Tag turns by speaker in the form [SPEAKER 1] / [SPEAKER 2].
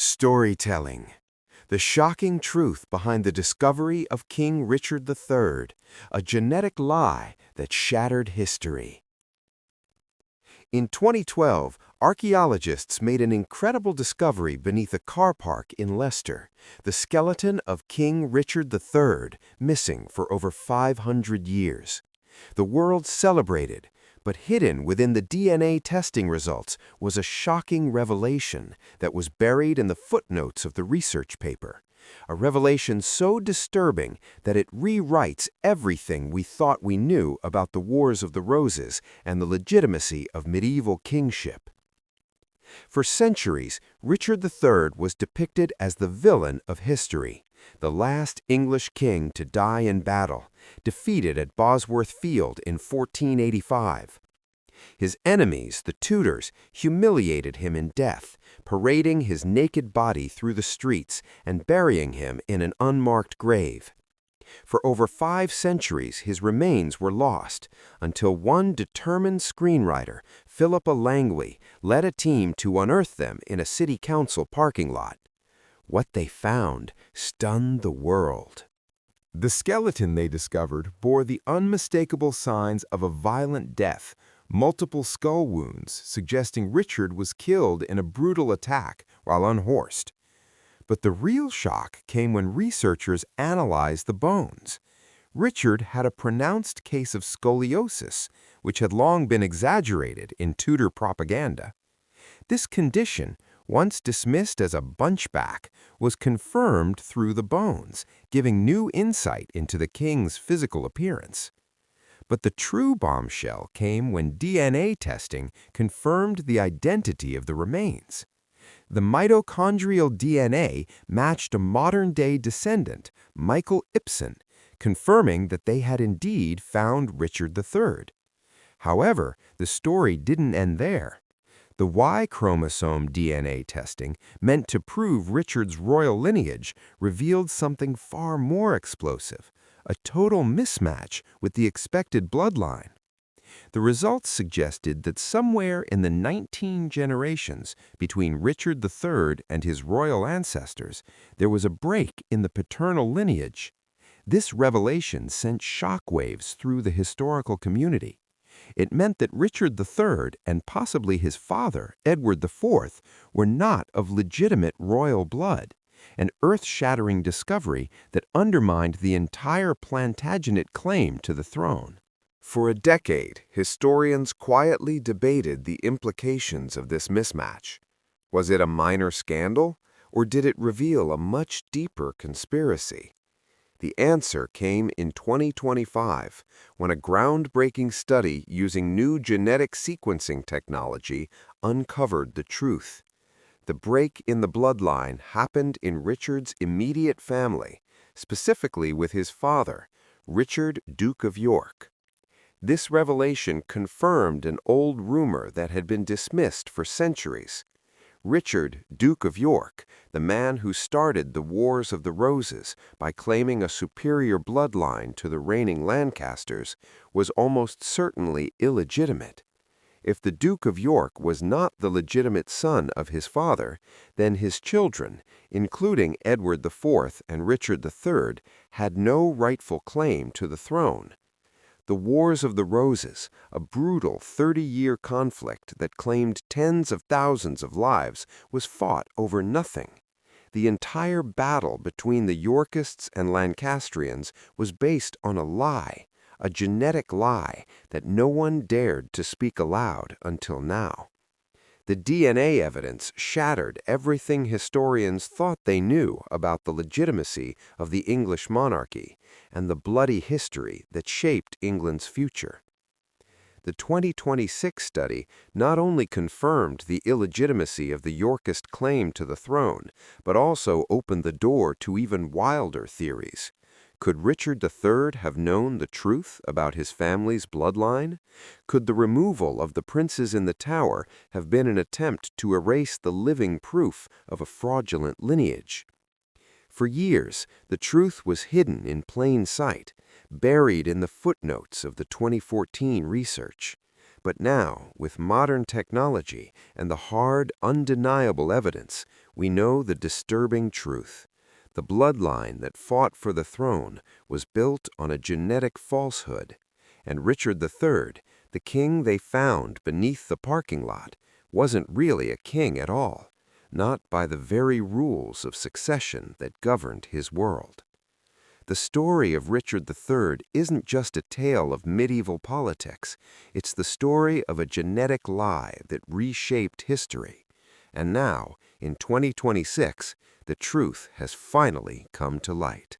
[SPEAKER 1] Storytelling. The shocking truth behind the discovery of King Richard III, a genetic lie that shattered history. In 2012, archaeologists made an incredible discovery beneath a car park in Leicester, the skeleton of King Richard III, missing for over 500 years. The world celebrated, but hidden within the DNA testing results was a shocking revelation that was buried in the footnotes of the research paper. A revelation so disturbing that it rewrites everything we thought we knew about the Wars of the Roses and the legitimacy of medieval kingship. For centuries, Richard III was depicted as the villain of history, the last English king to die in battle, defeated at Bosworth Field in 1485. His enemies, the Tudors, humiliated him in death, parading his naked body through the streets and burying him in an unmarked grave. For over 5 centuries, his remains were lost, until one determined screenwriter, Philippa Langley, led a team to unearth them in a city council parking lot. What they found stunned the world.
[SPEAKER 2] The skeleton they discovered bore the unmistakable signs of a violent death, multiple skull wounds suggesting Richard was killed in a brutal attack while unhorsed. But the real shock came when researchers analyzed the bones. Richard had a pronounced case of scoliosis, which had long been exaggerated in Tudor propaganda. This condition, once dismissed as a bunchback, was confirmed through the bones, giving new insight into the king's physical appearance. But the true bombshell came when DNA testing confirmed the identity of the remains. The mitochondrial DNA matched a modern-day descendant, Michael Ibsen, confirming that they had indeed found Richard III. However, the story didn't end there. The Y chromosome DNA testing, meant to prove Richard's royal lineage, revealed something far more explosive, a total mismatch with the expected bloodline. The results suggested that somewhere in the 19 generations between Richard III and his royal ancestors, there was a break in the paternal lineage. This revelation sent shockwaves through the historical community. It meant that Richard III and possibly his father, Edward IV, were not of legitimate royal blood, an earth-shattering discovery that undermined the entire Plantagenet claim to the throne.
[SPEAKER 1] For a decade, historians quietly debated the implications of this mismatch. Was it a minor scandal, or did it reveal a much deeper conspiracy? The answer came in 2025, when a groundbreaking study using new genetic sequencing technology uncovered the truth. The break in the bloodline happened in Richard's immediate family, specifically with his father, Richard, Duke of York. This revelation confirmed an old rumor that had been dismissed for centuries. Richard, Duke of York, the man who started the Wars of the Roses by claiming a superior bloodline to the reigning Lancasters, was almost certainly illegitimate. If the Duke of York was not the legitimate son of his father, then his children, including Edward IV and Richard III, had no rightful claim to the throne. The Wars of the Roses, a brutal 30-year conflict that claimed tens of thousands of lives, was fought over nothing. The entire battle between the Yorkists and Lancastrians was based on a lie, a genetic lie that no one dared to speak aloud until now. The DNA evidence shattered everything historians thought they knew about the legitimacy of the English monarchy and the bloody history that shaped England's future. The 2026 study not only confirmed the illegitimacy of the Yorkist claim to the throne, but also opened the door to even wilder theories. Could Richard III have known the truth about his family's bloodline? Could the removal of the princes in the Tower have been an attempt to erase the living proof of a fraudulent lineage? For years, the truth was hidden in plain sight, buried in the footnotes of the 2014 research. But now, with modern technology and the hard, undeniable evidence, we know the disturbing truth. The bloodline that fought for the throne was built on a genetic falsehood, and Richard III, the king they found beneath the parking lot, wasn't really a king at all, not by the very rules of succession that governed his world. The story of Richard III isn't just a tale of medieval politics, it's the story of a genetic lie that reshaped history. And now, in 2026, the truth has finally come to light.